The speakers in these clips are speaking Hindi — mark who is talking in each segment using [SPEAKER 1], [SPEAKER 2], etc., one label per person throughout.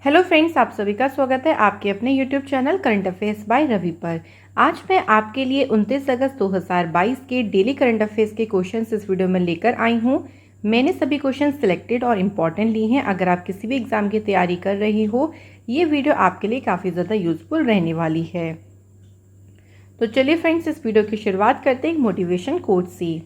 [SPEAKER 1] हेलो फ्रेंड्स, आप सभी का स्वागत है आपके अपने YouTube channel current affairs by Ravi पर। आज मैं आपके लिए 29 अगस्त 2022 के डेली करंट अफेयर्स के क्वेश्चंस इस वीडियो में लेकर आई हूं। मैंने सभी क्वेश्चन सिलेक्टेड और इम्पॉर्टेंट लिए हैं। अगर आप किसी भी एग्जाम की तैयारी कर रही हो, ये वीडियो आपके लिए काफ़ी ज़्यादा यूजफुल रहने वाली है। तो चलिए फ्रेंड्स, इस वीडियो की शुरुआत करते हैं एक मोटिवेशन कोट से।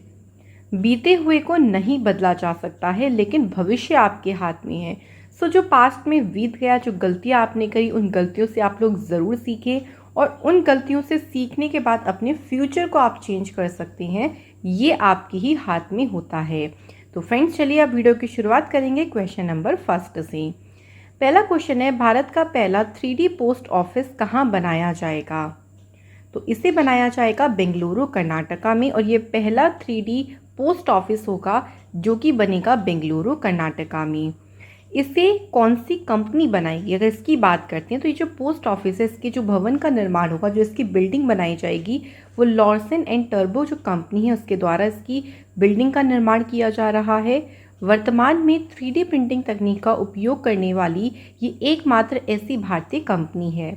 [SPEAKER 1] बीते हुए को नहीं बदला जा सकता है, लेकिन भविष्य आपके हाथ में है। जो पास्ट में बीत गया, जो गलतियां आपने करी, उन गलतियों से आप लोग ज़रूर सीखें और उन गलतियों से सीखने के बाद अपने फ्यूचर को आप चेंज कर सकते हैं। ये आपके ही हाथ में होता है। तो फ्रेंड्स, चलिए अब वीडियो की शुरुआत करेंगे क्वेश्चन नंबर फर्स्ट से। पहला क्वेश्चन है, भारत का पहला 3D पोस्ट ऑफिस कहाँ बनाया जाएगा? तो इसे बनाया जाएगा बेंगलुरु कर्नाटका में, और ये पहला 3D पोस्ट ऑफिस होगा जो कि बनेगा बेंगलुरु कर्नाटका में। इसे कौन सी कंपनी बनाएगी? अगर इसकी बात करते हैं तो ये जो पोस्ट ऑफिस है, इसके जो भवन का निर्माण होगा, जो इसकी बिल्डिंग बनाई जाएगी, वो लॉर्सन एंड टर्बो जो कंपनी है उसके द्वारा इसकी बिल्डिंग का निर्माण किया जा रहा है। वर्तमान में 3D प्रिंटिंग तकनीक का उपयोग करने वाली ये एकमात्र ऐसी भारतीय कंपनी है।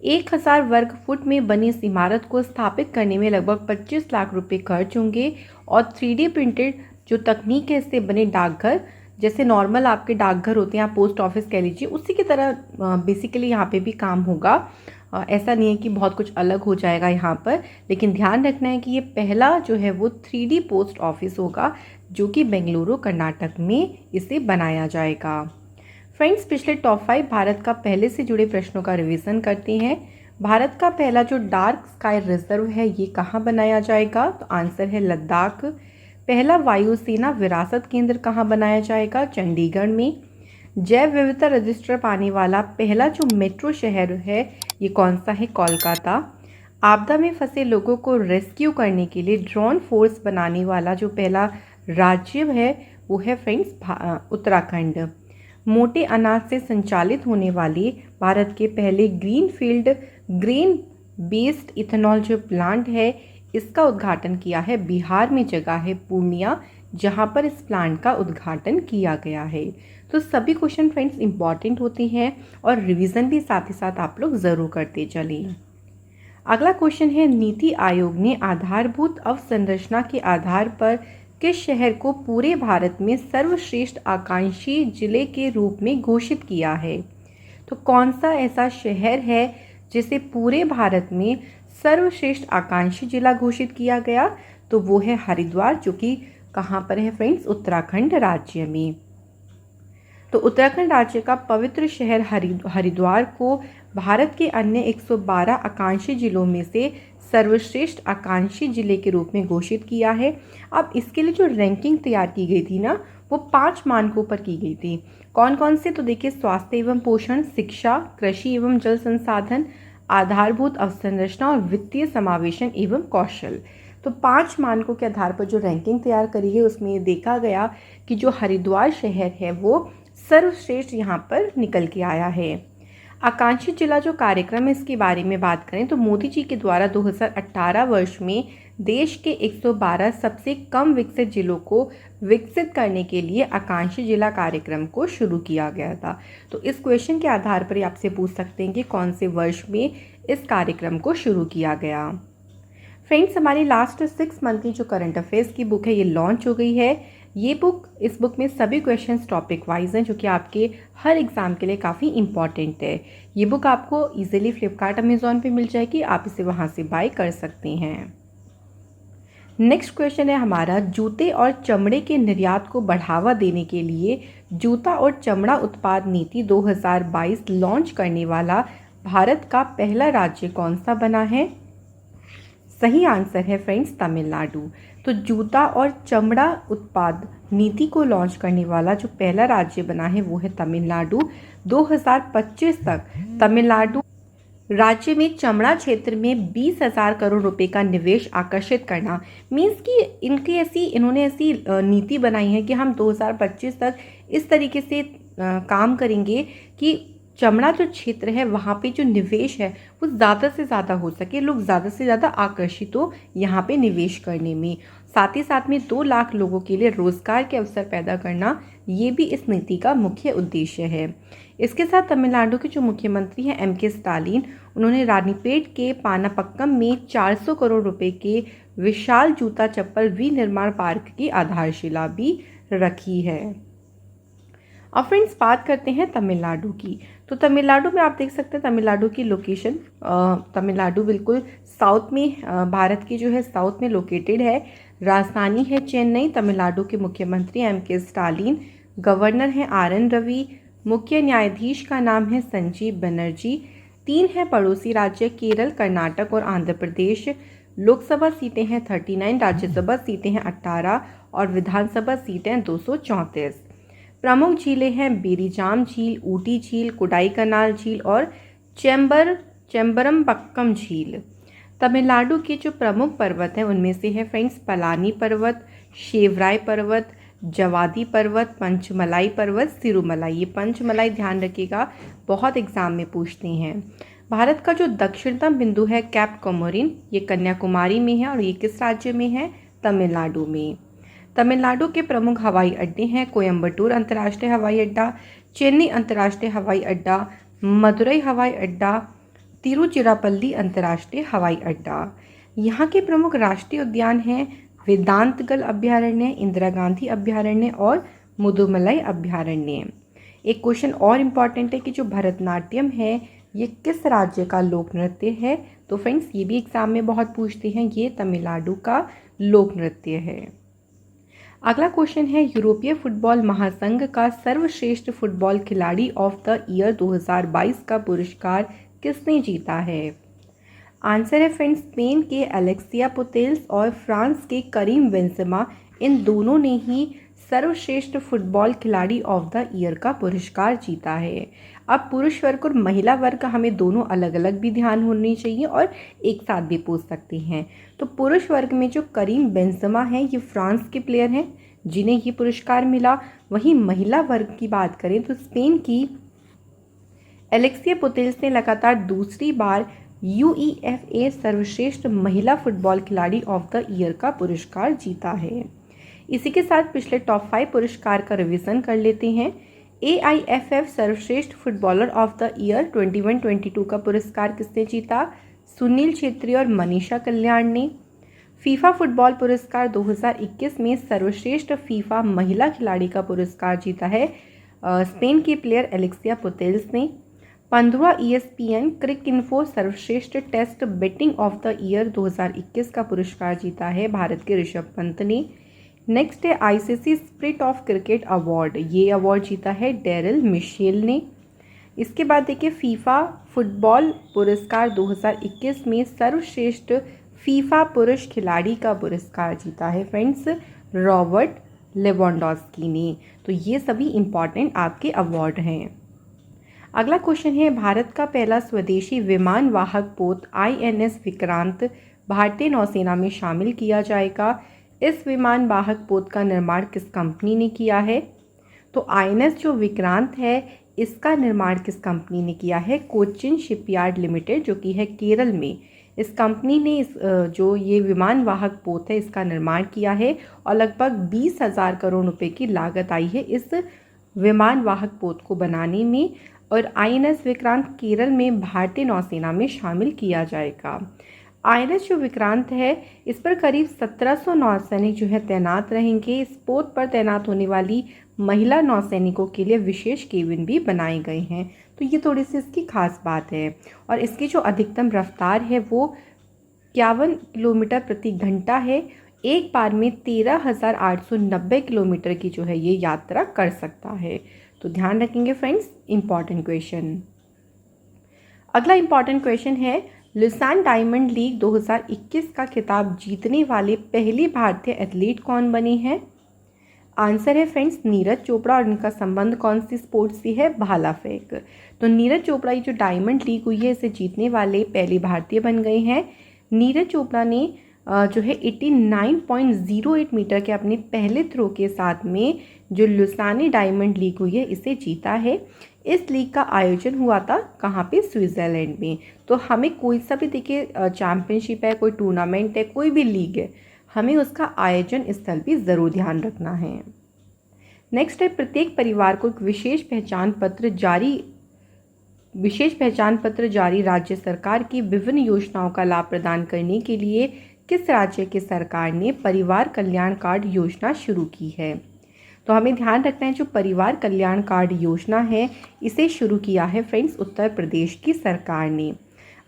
[SPEAKER 1] 1000 वर्ग फुट में बनी इस इमारत को स्थापित करने में लगभग 25 लाख रुपए खर्च होंगे और 3D प्रिंटेड जो तकनीक है, इससे बने डाकघर, जैसे नॉर्मल आपके डाकघर होते हैं, आप पोस्ट ऑफिस कह लीजिए, उसी की तरह बेसिकली यहाँ पे भी काम होगा। ऐसा नहीं है कि बहुत कुछ अलग हो जाएगा यहाँ पर, लेकिन ध्यान रखना है कि ये पहला जो है वो 3D पोस्ट ऑफिस होगा जो कि बेंगलुरु कर्नाटक में इसे बनाया जाएगा। फ्रेंड्स, पिछले टॉप 5 भारत का पहले से जुड़े प्रश्नों का रिवीजन करते हैं। भारत का पहला जो डार्क स्काई रिजर्व है ये कहाँ बनाया जाएगा? तो आंसर है लद्दाख। पहला वायुसेना विरासत केंद्र कहाँ बनाया जाएगा? चंडीगढ़ में। जैव विविधता रजिस्टर पाने वाला पहला जो मेट्रो शहर है ये कौन सा है? कोलकाता। आपदा में फंसे लोगों को रेस्क्यू करने के लिए ड्रोन फोर्स बनाने वाला जो पहला राज्य है वो है फ्रेंड्स उत्तराखंड। मोटे अनाज से संचालित होने वाले भारत के पहले ग्रीनफील्ड ग्रेन बेस्ड इथेनॉल जो प्लांट है, इसका उद्घाटन किया है बिहार में, जगह है पूर्णिया, जहां पर इस प्लांट का उद्घाटन किया गया है। तो सभी क्वेश्चन फ्रेंड्स इंपॉर्टेंट होते हैं और रिवीजन भी साथ ही साथ आप लोग ज़रूर करते चलें। अगला क्वेश्चन है, नीति आयोग ने आधारभूत अवसंरचना के आधार पर किस शहर को पूरे भारत में सर्वश्रेष्ठ आकांक्षी जिले के रूप में घोषित किया है? तो कौन सा ऐसा शहर है जिसे पूरे भारत में सर्वश्रेष्ठ आकांक्षी जिला घोषित किया गया? तो वो है हरिद्वार, जो कि कहाँ पर है फ्रेंड्स? उत्तराखंड राज्य में। तो उत्तराखंड राज्य का पवित्र शहर हरिद्वार को भारत के अन्य 112 आकांक्षी जिलों में से सर्वश्रेष्ठ आकांक्षी जिले के रूप में घोषित किया है। अब इसके लिए जो रैंकिंग तैयार की गई थी ना, वो 5 मानकों पर की गई थी। कौन कौन से? तो देखिए, स्वास्थ्य एवं पोषण, शिक्षा, कृषि एवं जल संसाधन, आधारभूत अवसंरचना और वित्तीय समावेशन एवं कौशल। तो 5 मानकों के आधार पर जो रैंकिंग तैयार करी है उसमें ये देखा गया कि जो हरिद्वार शहर है वो सर्वश्रेष्ठ यहाँ पर निकल के आया है। आकांक्षी जिला जो कार्यक्रम है, इसके बारे में बात करें तो मोदी जी के द्वारा 2018 वर्ष में देश के 112 सबसे कम विकसित जिलों को विकसित करने के लिए आकांक्षी जिला कार्यक्रम को शुरू किया गया था। तो इस क्वेश्चन के आधार पर आपसे पूछ सकते हैं कि कौन से वर्ष में इस कार्यक्रम को शुरू किया गया। फ्रेंड्स, हमारी लास्ट 6 मंथ की जो करंट अफेयर्स की बुक है ये लॉन्च हो गई है। इस बुक में सभी क्वेश्चंस टॉपिक वाइज हैं, जो कि आपके हर एग्जाम के लिए काफ़ी इंपॉर्टेंट है। ये बुक आपको इजीली फ्लिपकार्ट अमेजॉन पे मिल जाएगी, आप इसे वहाँ से बाय कर सकते हैं। नेक्स्ट क्वेश्चन है हमारा, जूते और चमड़े के निर्यात को बढ़ावा देने के लिए जूता और चमड़ा उत्पाद नीति 2022 लॉन्च करने वाला भारत का पहला राज्य कौन सा बना है? सही आंसर है फ्रेंड्स तमिलनाडु। तो जूता और चमड़ा उत्पाद नीति को लॉन्च करने वाला जो पहला राज्य बना है वो है तमिलनाडु। 2025 तक तमिलनाडु राज्य में चमड़ा क्षेत्र में 20,000 करोड़ रुपए का निवेश आकर्षित करना, मीन्स कि इन्होंने ऐसी नीति बनाई है कि हम 2025 तक इस तरीके से काम करेंगे कि चमड़ा जो क्षेत्र है वहाँ पे जो निवेश है वो ज़्यादा से ज़्यादा हो सके, लोग ज़्यादा से ज़्यादा आकर्षित हो यहाँ पे निवेश करने में। साथ ही साथ में 2 लाख लोगों के लिए रोजगार के अवसर पैदा करना, ये भी इस नीति का मुख्य उद्देश्य है। इसके साथ तमिलनाडु के जो मुख्यमंत्री हैं M.K. स्टालिन, उन्होंने रानीपेट के पानापक्कम में 400 करोड़ रुपए के विशाल जूता चप्पल विनिर्माण पार्क की आधारशिला भी रखी है। अब फ्रेंड्स बात करते हैं तमिलनाडु की। तो तमिलनाडु में आप देख सकते हैं तमिलनाडु की लोकेशन, तमिलनाडु बिल्कुल साउथ में, भारत की जो है साउथ में लोकेटेड है। राजधानी है चेन्नई। तमिलनाडु के मुख्यमंत्री M.K. स्टालिन, गवर्नर हैं RN रवि, मुख्य न्यायाधीश का नाम है संजीव बनर्जी। 3 है पड़ोसी राज्य केरल, कर्नाटक और आंध्र प्रदेश। लोकसभा सीटें हैं 39, राज्यसभा सीटें हैं 18 और विधानसभा सीटें 234। प्रमुख झीलें हैं बेरीजाम झील, ऊटी झील, कोडाईकनाल झील और चेम्बरमबक्कम झील। तमिलनाडु के जो प्रमुख पर्वत हैं उनमें से है फ्रेंड्स पलानी पर्वत, शेवराय पर्वत, जवादी पर्वत, पंचमलाई पर्वत, सिरुमलाई। ये पंचमलाई ध्यान रखिएगा, बहुत एग्जाम में पूछते हैं। भारत का जो दक्षिणतम बिंदु है कैप कोमोरिन, ये कन्याकुमारी में है और ये किस राज्य में है? तमिलनाडु में। तमिलनाडु के प्रमुख हवाई अड्डे हैं कोयम्बटूर अंतर्राष्ट्रीय हवाई अड्डा, चेन्नई अंतर्राष्ट्रीय हवाई अड्डा, मदुरई हवाई अड्डा, तिरुचिरापल्ली अंतर्राष्ट्रीय हवाई अड्डा। यहाँ के प्रमुख राष्ट्रीय उद्यान हैं वेदांतगल अभ्यारण्य, इंदिरा गांधी अभ्यारण्य और मुदुमलाई अभ्यारण्य। एक क्वेश्चन और इम्पॉर्टेंट है कि जो भरतनाट्यम है ये किस राज्य का लोक नृत्य है? तो फ्रेंड्स ये भी एग्जाम में बहुत पूछते हैं, ये तमिलनाडु का लोक नृत्य है। अगला क्वेश्चन है यूरोपीय फुटबॉल महासंघ का सर्वश्रेष्ठ फुटबॉल खिलाड़ी ऑफ द ईयर 2022 का पुरस्कार किसने जीता है? आंसर है फ्रेंड्स स्पेन के एलेक्सिया पुतेल्स और फ्रांस के करीम बेंजेमा। इन दोनों ने ही सर्वश्रेष्ठ फुटबॉल खिलाड़ी ऑफ द ईयर का पुरस्कार जीता है। अब पुरुष वर्ग और महिला वर्ग का हमें दोनों अलग अलग भी ध्यान होनी चाहिए और एक साथ भी पूछ सकते हैं। तो पुरुष वर्ग में जो करीम बेंजेमा हैं ये फ्रांस के प्लेयर हैं जिन्हें ये पुरस्कार मिला। वहीं महिला वर्ग की बात करें तो स्पेन की एलेक्सिया पुतेल्स ने लगातार दूसरी बार UEFA सर्वश्रेष्ठ महिला फुटबॉल खिलाड़ी ऑफ द ईयर का पुरस्कार जीता है। इसी के साथ पिछले टॉप 5 पुरस्कार का रिवीजन कर लेते हैं। AIFF सर्वश्रेष्ठ फुटबॉलर ऑफ द ईयर 21-22 का पुरस्कार किसने जीता? सुनील छेत्री और मनीषा कल्याण ने। फीफा फुटबॉल पुरस्कार 2021 में सर्वश्रेष्ठ फीफा महिला खिलाड़ी का पुरस्कार जीता है स्पेन की प्लेयर एलेक्सिया पुतेल्स ने। 15 ESPN क्रिक इन्फो सर्वश्रेष्ठ test batting of the year 2021 का पुरस्कार जीता है भारत के ऋषभ पंत ने। नेक्स्ट है ICC spirit of cricket award, ये अवार्ड जीता है डेरिल मिशेल ने। इसके बाद देखिए फीफा फुटबॉल पुरस्कार 2021 में सर्वश्रेष्ठ फीफा पुरुष खिलाड़ी का पुरस्कार जीता है फ्रेंड्स रॉबर्ट लेवेंडोस्की ने। तो ये सभी इम्पॉर्टेंट आपके अवार्ड हैं। अगला क्वेश्चन है भारत का पहला स्वदेशी विमान वाहक पोत INS विक्रांत भारतीय नौसेना में शामिल किया जाएगा। इस विमान वाहक पोत का निर्माण किस कंपनी ने किया है? तो INS जो विक्रांत है इसका निर्माण किस कंपनी ने किया है? कोचिन शिपयार्ड लिमिटेड जो कि है केरल में। इस कंपनी ने जो ये विमान वाहक पोत है इसका निर्माण किया है और लगभग 20,000 करोड़ रुपए की लागत आई है इस विमान वाहक पोत को बनाने में। और INS विक्रांत केरल में भारतीय नौसेना में शामिल किया जाएगा। INS जो विक्रांत है इस पर करीब 1700 नौसैनिक जो है तैनात रहेंगे। इस पोत पर तैनात होने वाली महिला नौसैनिकों के लिए विशेष केबिन भी बनाए गए हैं। तो ये थोड़ी सी इसकी खास बात है। और इसकी जो अधिकतम रफ्तार है वो 51 किलोमीटर प्रति घंटा है। एक बार में 13,890 किलोमीटर की जो है ये यात्रा कर सकता है। तो ध्यान रखेंगे फ्रेंड्स, इंपॉर्टेंट क्वेश्चन। अगला इंपॉर्टेंट क्वेश्चन है लुसान डायमंड लीग 2021 का खिताब जीतने वाले पहली भारतीय एथलीट कौन बनी है? आंसर है फ्रेंड्स नीरज चोपड़ा। और इनका संबंध कौन सी स्पोर्ट्स से है? भाला फेंक। तो नीरज चोपड़ा ये जो डायमंड लीग हुई है इसे जीतने वाले पहले भारतीय बन गए हैं। नीरज चोपड़ा ने जो है 89.08 मीटर के अपने पहले थ्रो के साथ में जो लुसानी डायमंड लीग हुई है इसे जीता है। इस लीग का आयोजन हुआ था कहाँ पे, स्विट्ज़रलैंड में। तो हमें कोई सा भी देखिए चैम्पियनशिप है, कोई टूर्नामेंट है, कोई भी लीग है, हमें उसका आयोजन स्थल भी ज़रूर ध्यान रखना है। नेक्स्ट है, प्रत्येक परिवार को एक विशेष पहचान पत्र जारी राज्य सरकार की विभिन्न योजनाओं का लाभ प्रदान करने के लिए किस राज्य की सरकार ने परिवार कल्याण कार्ड योजना शुरू की है। तो हमें ध्यान रखना है, जो परिवार कल्याण कार्ड योजना है इसे शुरू किया है फ्रेंड्स उत्तर प्रदेश की सरकार ने।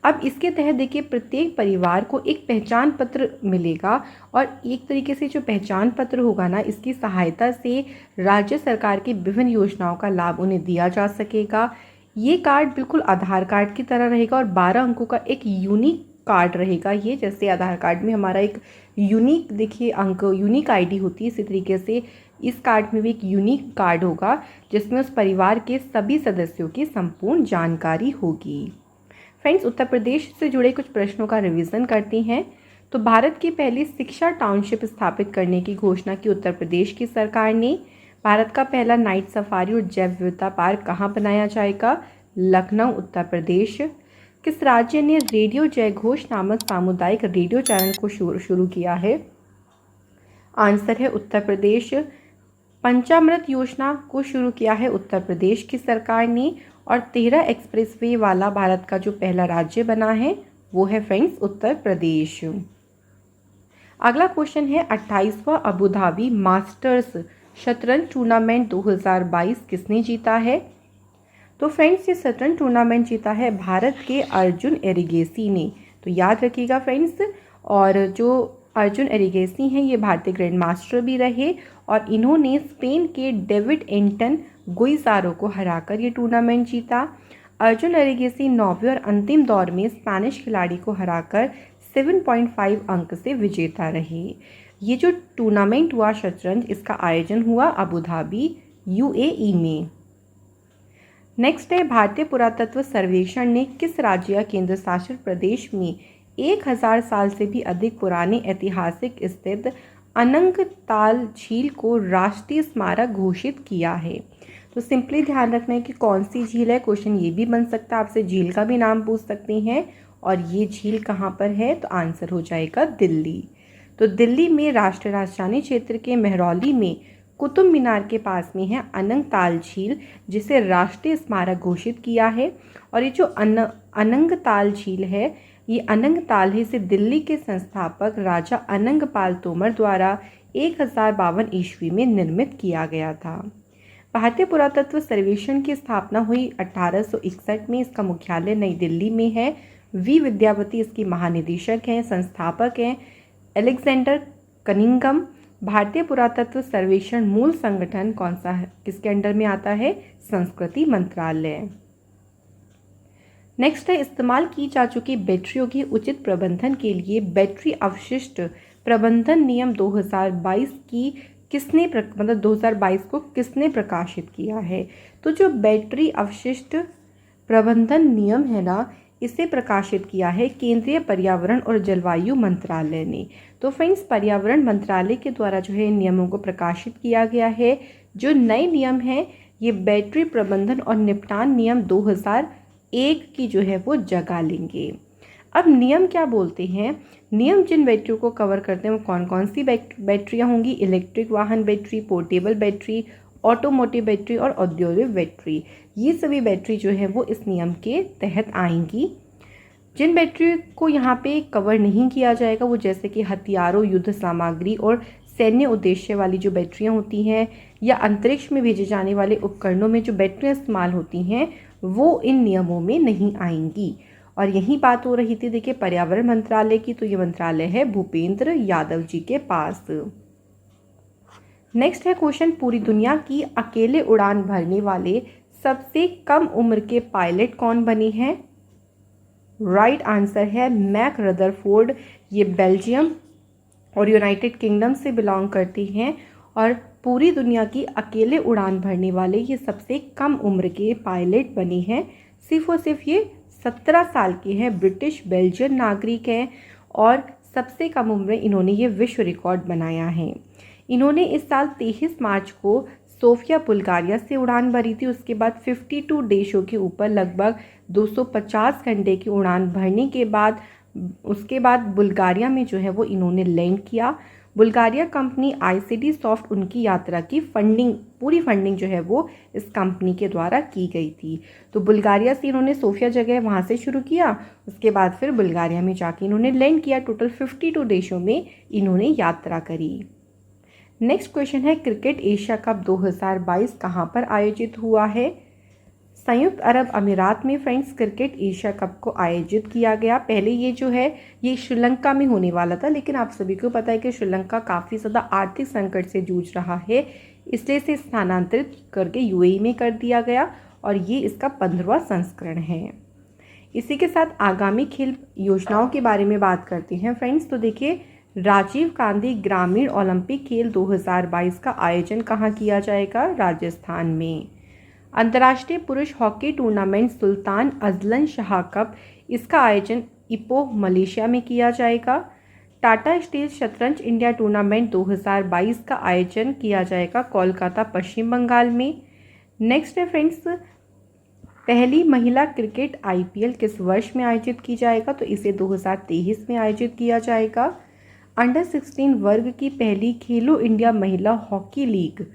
[SPEAKER 1] अब इसके तहत देखिए प्रत्येक परिवार को एक पहचान पत्र मिलेगा और एक तरीके से जो पहचान पत्र होगा ना, इसकी सहायता से राज्य सरकार की विभिन्न योजनाओं का लाभ उन्हें दिया जा सकेगा। ये कार्ड बिल्कुल आधार कार्ड की तरह रहेगा और 12 अंकों का एक यूनिक कार्ड रहेगा ये। जैसे आधार कार्ड में हमारा एक यूनिक देखिए अंक, यूनिक आईडी होती है, इसी तरीके से इस कार्ड में भी एक यूनिक कार्ड होगा जिसमें उस परिवार के सभी सदस्यों की संपूर्ण जानकारी होगी। फ्रेंड्स, उत्तर प्रदेश से जुड़े कुछ प्रश्नों का रिवीजन करते हैं। तो भारत की पहली शिक्षा टाउनशिप स्थापित करने की घोषणा की उत्तर प्रदेश की सरकार ने। भारत का पहला नाइट सफारी और जैव विविधता पार्क कहाँ बनाया जाएगा, लखनऊ उत्तर प्रदेश। किस राज्य ने रेडियो जय घोष नामक सामुदायिक रेडियो चैनल को शुरू किया है, आंसर है उत्तर प्रदेश। पंचामृत योजना को शुरू किया है उत्तर प्रदेश की सरकार ने। और 13 एक्सप्रेसवे वाला भारत का जो पहला राज्य बना है वो है फ्रेंड्स उत्तर प्रदेश। अगला क्वेश्चन है, 28वां अबू धाबी मास्टर्स शतरंज टूर्नामेंट 2022 किसने जीता है। तो फ्रेंड्स, ये शतरंज टूर्नामेंट जीता है भारत के अर्जुन एरिगेसी ने। तो याद रखिएगा फ्रेंड्स, और जो अर्जुन एरिगेसी हैं ये भारतीय ग्रैंड मास्टर भी रहे और इन्होंने स्पेन के डेविड एंटन गुइजारो को हराकर ये टूर्नामेंट जीता। अर्जुन एरिगेसी 9वें और अंतिम दौर में स्पेनिश खिलाड़ी को हराकर 7.5 अंक से विजेता रहे। ये जो टूर्नामेंट हुआ शतरंज, इसका आयोजन हुआ अबू धाबी यूएई में। नेक्स्ट है, भारतीय पुरातत्व सर्वेक्षण ने किस राज्य या केंद्र शासित प्रदेश में 1000 साल से भी अधिक पुराने ऐतिहासिक स्थित अनंगताल झील को राष्ट्रीय स्मारक घोषित किया है। तो सिंपली ध्यान रखना है कि कौन सी झील है। क्वेश्चन ये भी बन सकता है, आपसे झील का भी नाम पूछ सकते हैं। और ये झील कहाँ पर है, तो आंसर हो जाएगा दिल्ली। तो दिल्ली में राष्ट्रीय राजधानी क्षेत्र के मेहरौली में कुतुब मीनार के पास में है अनंगताल झील, जिसे राष्ट्रीय स्मारक घोषित किया है। और ये जो अनंगताल झील है, ये अनंगताल है, इसे दिल्ली के संस्थापक राजा अनंगपाल तोमर द्वारा 1052 ईस्वी में निर्मित किया गया था। भारतीय पुरातत्व सर्वेक्षण की स्थापना हुई 1861 में। इसका मुख्यालय नई दिल्ली में है। वी विद्यावती इसकी महानिदेशक हैं, संस्थापक हैं एलेक्जेंडर कनिंघम। भारतीय पुरातत्व सर्वेक्षण मूल संगठन कौन सा है, किसके अंडर में आता है, संस्कृति मंत्रालय। नेक्स्ट है, इस्तेमाल की जा चुकी बैटरियों की उचित प्रबंधन के लिए बैटरी अवशिष्ट प्रबंधन नियम 2022 की किसने 2022 को किसने प्रकाशित किया है। तो जो बैटरी अवशिष्ट प्रबंधन नियम है ना, इसे प्रकाशित किया है केंद्रीय पर्यावरण और जलवायु मंत्रालय ने। तो फ्रेंड्स, पर्यावरण मंत्रालय के द्वारा जो है नियमों को प्रकाशित किया गया है। जो नए नियम हैं ये बैटरी प्रबंधन और निपटान नियम 2001 की जो है वो जगह लेंगे। अब नियम क्या बोलते हैं, नियम जिन बैटरियों को कवर करते हैं वो कौन कौन सी बैटरियाँ होंगी, इलेक्ट्रिक वाहन battery, portable battery, automotive battery और औद्योगिक बैटरी। ये सभी बैटरी जो है वो इस नियम के तहत आएंगी। जिन बैटरी को यहाँ पे कवर नहीं किया जाएगा वो जैसे कि हथियारों, युद्ध सामग्री और सैन्य उद्देश्य वाली जो बैटरियाँ होती हैं, या अंतरिक्ष में भेजे जाने वाले उपकरणों में जो बैटरियाँ इस्तेमाल होती हैं वो इन नियमों में नहीं आएंगी। और यही बात हो रही थी देखिए पर्यावरण मंत्रालय की, तो ये मंत्रालय है भूपेंद्र यादव जी के पास। नेक्स्ट है क्वेश्चन, पूरी दुनिया की अकेले उड़ान भरने वाले सबसे कम उम्र के पायलट कौन बने हैं। राइट आंसर है मैक रदरफोर्ड। ये बेल्जियम और यूनाइटेड किंगडम से बिलोंग करती हैं और पूरी दुनिया की अकेले उड़ान भरने वाले ये सबसे कम उम्र के पायलट बने हैं। सिर्फ और सिर्फ ये 17 साल के हैं, ब्रिटिश बेल्जियन नागरिक हैं और सबसे कम उम्र इन्होंने ये विश्व रिकॉर्ड बनाया है। इन्होंने इस साल 23 मार्च को सोफिया बुल्गारिया से उड़ान भरी थी। उसके बाद 52 देशों के ऊपर लगभग 250 घंटे की उड़ान भरने के बाद उसके बाद बुल्गारिया में जो है वो इन्होंने लैंड किया। बुल्गारिया कंपनी आईसीडी सॉफ्ट उनकी यात्रा की पूरी फंडिंग जो है वो इस कंपनी के द्वारा की गई थी। तो बुल्गारिया से इन्होंने सोफिया जगह वहाँ से शुरू किया, उसके बाद फिर बुल्गारिया में जाके इन्होंने लैंड किया। टोटल 52 देशों में इन्होंने यात्रा करी। नेक्स्ट क्वेश्चन है, क्रिकेट एशिया कप 2022 कहाँ पर आयोजित हुआ है? संयुक्त अरब अमीरात में फ्रेंड्स क्रिकेट एशिया कप को आयोजित किया गया। पहले ये जो है ये श्रीलंका में होने वाला था, लेकिन आप सभी को पता है कि श्रीलंका काफ़ी ज़्यादा आर्थिक संकट से जूझ रहा है, इसलिए इसे स्थानांतरित करके यूएई में कर दिया गया और ये इसका 15वां संस्करण है। इसी के साथ आगामी खेल योजनाओं के बारे में बात करते हैं फ्रेंड्स। तो देखिए, राजीव गांधी ग्रामीण ओलंपिक खेल 2022 का आयोजन कहाँ किया जाएगा? राजस्थान में। अंतर्राष्ट्रीय पुरुष hockey tournament Sultan Azlan Shah cup, इसका आयोजन इपोह मलेशिया में किया जाएगा। टाटा स्टील शतरंज इंडिया टूर्नामेंट 2022 का आयोजन किया जाएगा कोलकाता पश्चिम बंगाल में। नेक्स्ट है फ्रेंड्स, पहली महिला क्रिकेट आईपीएल किस वर्ष में आयोजित की जाएगा? तो इसे 2023 में आयोजित किया जाएगा। अंडर 16 वर्ग की पहली खेलो इंडिया महिला हॉकी लीग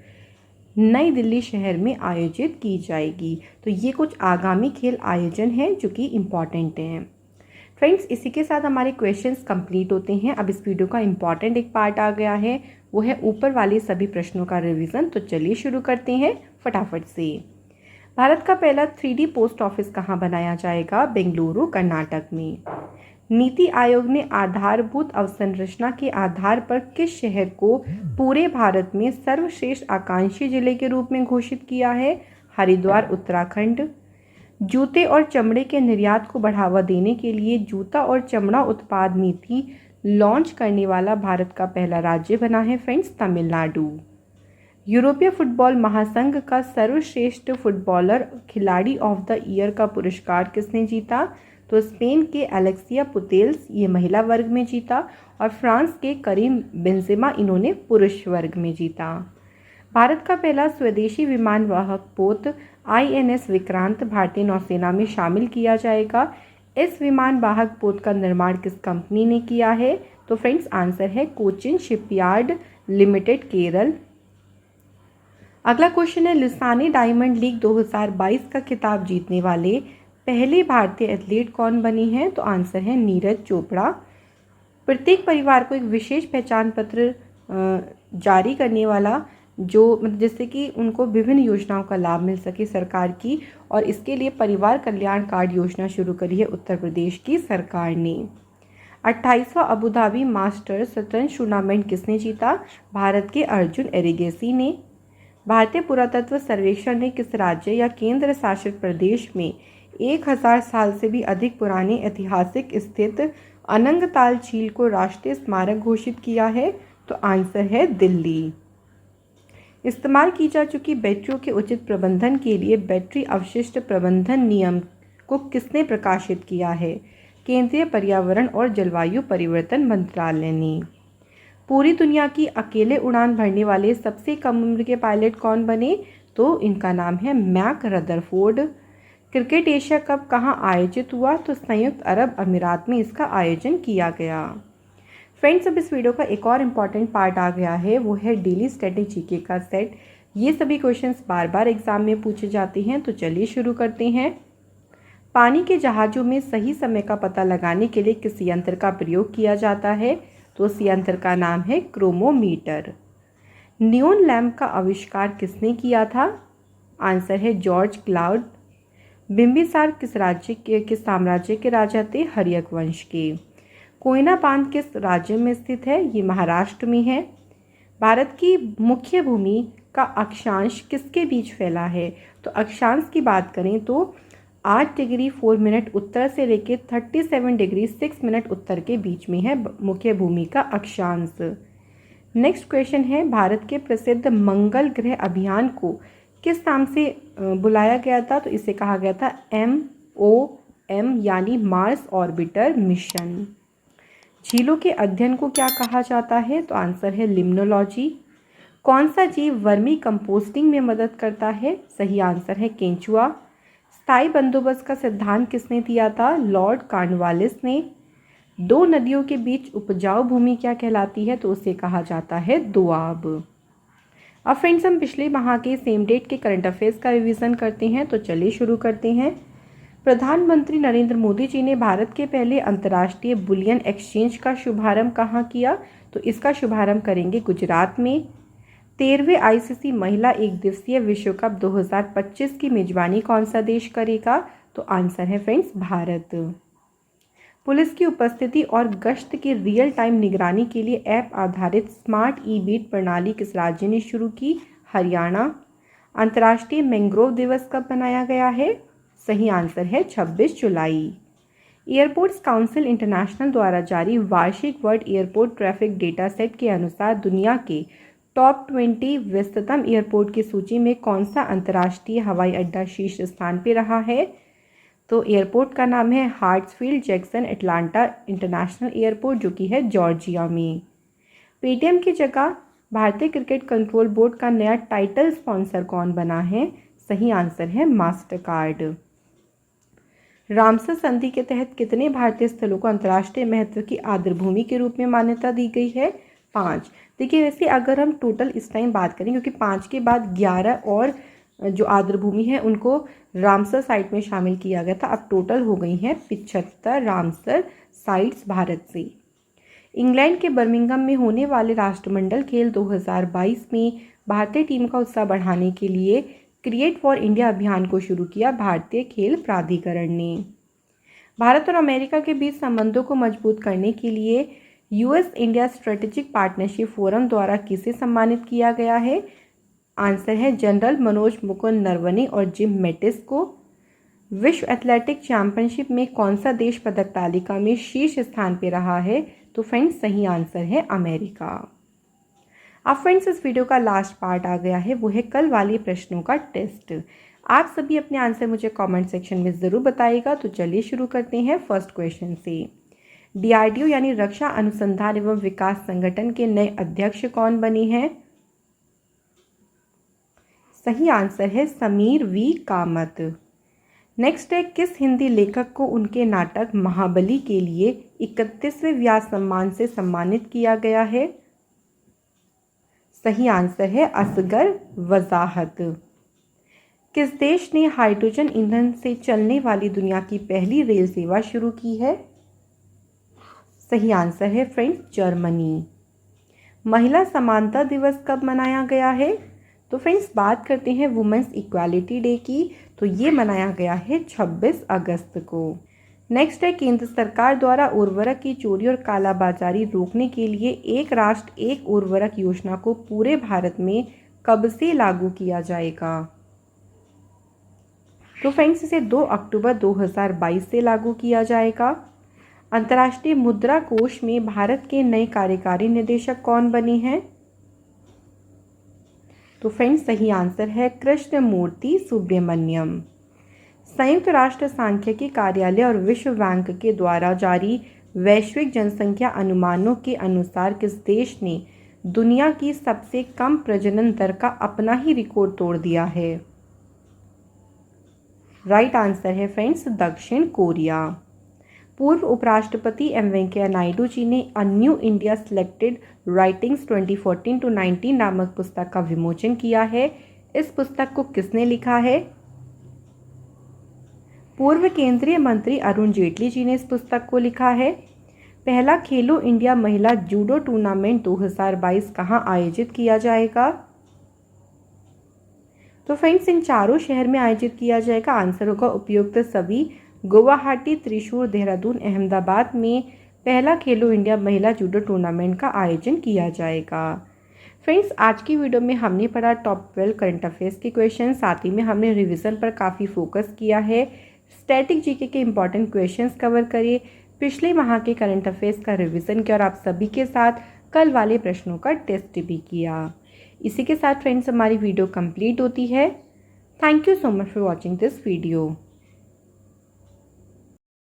[SPEAKER 1] नई दिल्ली शहर में आयोजित की जाएगी। तो ये कुछ आगामी खेल आयोजन हैं जो कि इम्पॉर्टेंट हैं फ्रेंड्स। इसी के साथ हमारे क्वेश्चंस कंप्लीट होते हैं। अब इस वीडियो का इम्पॉर्टेंट एक पार्ट आ गया है, वो है ऊपर वाले सभी प्रश्नों का रिवीजन। तो चलिए शुरू करते हैं फटाफट से। भारत का पहला 3D पोस्ट ऑफिस कहाँ बनाया जाएगा? बेंगलुरु कर्नाटक में। नीति आयोग ने आधारभूत अवसंरचना के आधार पर किस शहर को पूरे भारत में सर्वश्रेष्ठ आकांक्षी जिले के रूप में घोषित किया है? हरिद्वार उत्तराखंड। जूते और चमड़े के निर्यात को बढ़ावा देने के लिए जूता और चमड़ा उत्पाद नीति लॉन्च करने वाला भारत का पहला राज्य बना है फ्रेंड्स, तमिलनाडु। यूरोपीय फुटबॉल महासंघ का सर्वश्रेष्ठ फुटबॉलर खिलाड़ी ऑफ द ईयर का पुरस्कार किसने जीता? तो स्पेन के एलेक्सिया पुतेल्स ये महिला वर्ग में जीता और फ्रांस के करीम बेंजेमा इन्होंने पुरुष वर्ग में जीता। भारत का पहला स्वदेशी विमान वाहक पोत आईएनएस विक्रांत भारतीय नौसेना में शामिल किया जाएगा। इस विमान वाहक पोत का निर्माण किस कंपनी ने किया है? तो फ्रेंड्स आंसर है कोचिन शिपयार्ड लिमिटेड, केरल। अगला क्वेश्चन है, लुसाने डायमंड लीग 2022 का खिताब जीतने वाले पहले भारतीय एथलीट कौन बनी हैं? तो आंसर है नीरज चोपड़ा। प्रत्येक परिवार को एक विशेष पहचान पत्र जारी करने वाला, जो जिससे कि उनको विभिन्न योजनाओं का लाभ मिल सके सरकार की, और इसके लिए परिवार कल्याण कार्ड योजना शुरू करी है उत्तर प्रदेश की सरकार ने। 28वां अबू धाबी मास्टर्स शतरंज टूर्नामेंट किसने जीता? भारत के अर्जुन एरिगेसी ने। भारतीय पुरातत्व सर्वेक्षण ने किस राज्य या केंद्र शासित प्रदेश में 1000 साल से भी अधिक पुरानी ऐतिहासिक स्थित अनंगताल झील को राष्ट्रीय स्मारक घोषित किया है? तो आंसर है दिल्ली। इस्तेमाल की जा चुकी बैटरियों के उचित प्रबंधन के लिए बैटरी अवशिष्ट प्रबंधन नियम को किसने प्रकाशित किया है? केंद्रीय पर्यावरण और जलवायु परिवर्तन मंत्रालय ने। पूरी दुनिया की अकेले उड़ान भरने वाले सबसे कम उम्र के पायलट कौन बने? तो इनका नाम है Mac Rutherford. Cricket Asia Cup कहाँ आयोजित हुआ? तो संयुक्त अरब अमीरात में इसका आयोजन किया गया। फ्रेंड्स, अब इस वीडियो का एक और इम्पॉर्टेंट पार्ट आ गया है, वो है डेली स्टैटिक जीके का सेट। ये सभी क्वेश्चंस बार बार एग्जाम में पूछे जाते हैं, तो चलिए शुरू करते हैं। पानी के जहाज़ों में सही समय का पता लगाने के लिए किस यंत्र का प्रयोग किया जाता है? तो उस यंत्र का नाम है क्रोमोमीटर। नियोन लैम्प का आविष्कार किसने किया था? आंसर है जॉर्ज क्लाउड। बिंबिसार किस साम्राज्य के राजा थे? हर्यक वंश के। कोयना बांध किस राज्य में स्थित है? ये महाराष्ट्र में है। भारत की मुख्य भूमि का अक्षांश किसके बीच फैला है? तो अक्षांश की बात करें तो 8 डिग्री 4 मिनट उत्तर से लेकर 37 डिग्री 6 मिनट उत्तर के बीच में है मुख्य भूमि का अक्षांश। नेक्स्ट क्वेश्चन है, भारत के प्रसिद्ध मंगल ग्रह अभियान को किस नाम से बुलाया गया था? तो इसे कहा गया था MOM यानी मार्स ऑर्बिटर मिशन। झीलों के अध्ययन को क्या कहा जाता है? तो आंसर है लिम्नोलॉजी। कौन सा जीव वर्मी कंपोस्टिंग में मदद करता है? सही आंसर है केंचुआ। स्थायी बंदोबस्त का सिद्धांत किसने दिया था? लॉर्ड कॉर्नवालिस ने। दो नदियों के बीच उपजाऊ भूमि क्या कहलाती है? तो उसे कहा जाता है दोआब। अब फ्रेंड्स हम पिछले माह के सेम डेट के करंट अफेयर्स का रिवीजन करते हैं, तो चलिए शुरू करते हैं। प्रधानमंत्री नरेंद्र मोदी जी ने भारत के पहले अंतर्राष्ट्रीय बुलियन एक्सचेंज का शुभारंभ कहाँ किया? तो इसका शुभारंभ करेंगे गुजरात में। 13वें आईसीसी महिला एक दिवसीय विश्व कप 2025 की मेजबानी कौन सा देश करेगा? तो आंसर है फ्रेंड्स भारत। पुलिस की उपस्थिति और गश्त की रियल टाइम निगरानी के लिए ऐप आधारित स्मार्ट ई बीट प्रणाली किस राज्य ने शुरू की? हरियाणा। अंतर्राष्ट्रीय मैंग्रोव दिवस कब मनाया गया है? सही आंसर है 26 जुलाई। एयरपोर्ट्स काउंसिल इंटरनेशनल द्वारा जारी वार्षिक world airport traffic data set के अनुसार दुनिया के टॉप 20 व्यस्ततम एयरपोर्ट की सूची में कौन सा अंतर्राष्ट्रीय हवाई अड्डा शीर्ष स्थान पर रहा है? तो एयरपोर्ट का नाम है हार्ट्सफील्ड जैक्सन एटलांटा इंटरनेशनल एयरपोर्ट, जो कि है जॉर्जिया में। पेटीएम की जगह भारतीय क्रिकेट कंट्रोल बोर्ड का नया टाइटल स्पॉन्सर कौन बना है? सही आंसर है मास्टर कार्ड। रामसर संधि के तहत कितने भारतीय स्थलों को अंतर्राष्ट्रीय महत्व की आर्द्रभूमि के रूप में मान्यता दी गई है? 5। देखिए वैसे अगर हम टोटल इस टाइम बात करें, क्योंकि 5 के बाद 11 और जो आर्द्रभूमि है उनको रामसर साइट में शामिल किया गया था। अब टोटल हो गई हैं 75 रामसर साइट्स भारत से। इंग्लैंड के बर्मिंघम में होने वाले राष्ट्रमंडल खेल 2022 में भारतीय टीम का उत्साह बढ़ाने के लिए क्रिएट फॉर इंडिया अभियान को शुरू किया भारतीय खेल प्राधिकरण ने। भारत और अमेरिका के बीच संबंधों को मजबूत करने के लिए US India strategic partnership forum द्वारा किसे सम्मानित किया गया है? आंसर है जनरल मनोज मुकुंद नरवणे और जिम मैटिस को। विश्व एथलेटिक चैंपियनशिप में कौन सा देश पदक तालिका में शीर्ष स्थान पर रहा है? तो फ्रेंड्स सही आंसर है अमेरिका। अब फ्रेंड्स इस वीडियो का लास्ट पार्ट आ गया है, वो है कल वाले प्रश्नों का टेस्ट। आप सभी अपने आंसर मुझे कमेंट सेक्शन में ज़रूर बताइएगा। तो चलिए शुरू करते हैं फर्स्ट क्वेश्चन से। डीआरडीओ यानी रक्षा अनुसंधान एवं विकास संगठन के नए अध्यक्ष कौन बने हैं? सही आंसर है समीर वी कामत। नेक्स्ट है किस हिंदी लेखक को उनके नाटक महाबली के लिए 31वें व्यास सम्मान से सम्मानित किया गया है? सही आंसर है असगर वजाहत। किस देश ने हाइड्रोजन ईंधन से चलने वाली दुनिया की पहली रेल सेवा शुरू की है? सही आंसर है फ्रेंड्स जर्मनी। महिला समानता दिवस कब मनाया गया है? तो फ्रेंड्स बात करते हैं वुमेन्स इक्वालिटी डे की, तो ये मनाया गया है 26 अगस्त को। नेक्स्ट है केंद्र सरकार द्वारा उर्वरक की चोरी और कालाबाजारी रोकने के लिए एक राष्ट्र एक उर्वरक योजना को पूरे भारत में कब से लागू किया जाएगा? तो फ्रेंड्स इसे 2 अक्टूबर 2022 से लागू किया जाएगा। अंतर्राष्ट्रीय मुद्रा कोष में भारत के नए कार्यकारी निदेशक कौन बने हैं? तो फ्रेंड्स सही आंसर है कृष्णमूर्ति सुब्रमण्यम। संयुक्त राष्ट्र सांख्यिकी कार्यालय और विश्व बैंक के द्वारा जारी वैश्विक जनसंख्या अनुमानों के अनुसार किस देश ने दुनिया की सबसे कम प्रजनन दर का अपना ही रिकॉर्ड तोड़ दिया है? राइट आंसर है फ्रेंड्स दक्षिण कोरिया। पूर्व उपराष्ट्रपति एम वेंकैया नायडू जी ने a new India selected writings 2014-19 नामक पुस्तक का विमोचन किया है। इस पुस्तक को किसने लिखा है? पूर्व केंद्रीय मंत्री अरुण जेटली जी ने इस पुस्तक को लिखा है। पहला खेलो इंडिया महिला जूडो टूर्नामेंट 2022 कहाँ आयोजित किया जाएगा? तो फ्रेंड्स इन चारों शहर में आयोजित किया जाएगा। आंसर होगा उपयुक्त सभी। गुवाहाटी, त्रिशूर, देहरादून, अहमदाबाद में पहला खेलो इंडिया महिला जूडो टूर्नामेंट का आयोजन किया जाएगा। फ्रेंड्स आज की वीडियो में हमने पढ़ा टॉप 12 करंट अफेयर्स के क्वेश्चन, साथ ही में हमने रिवीजन पर काफ़ी फोकस किया है। स्टैटिक जीके के इंपॉर्टेंट क्वेश्चंस कवर करिए, पिछले माह के करंट अफेयर्स का रिवीजन किया और आप सभी के साथ कल वाले प्रश्नों का टेस्ट भी किया। इसी के साथ फ्रेंड्स हमारी वीडियो कंप्लीट होती है। Thank you so much for watching this video.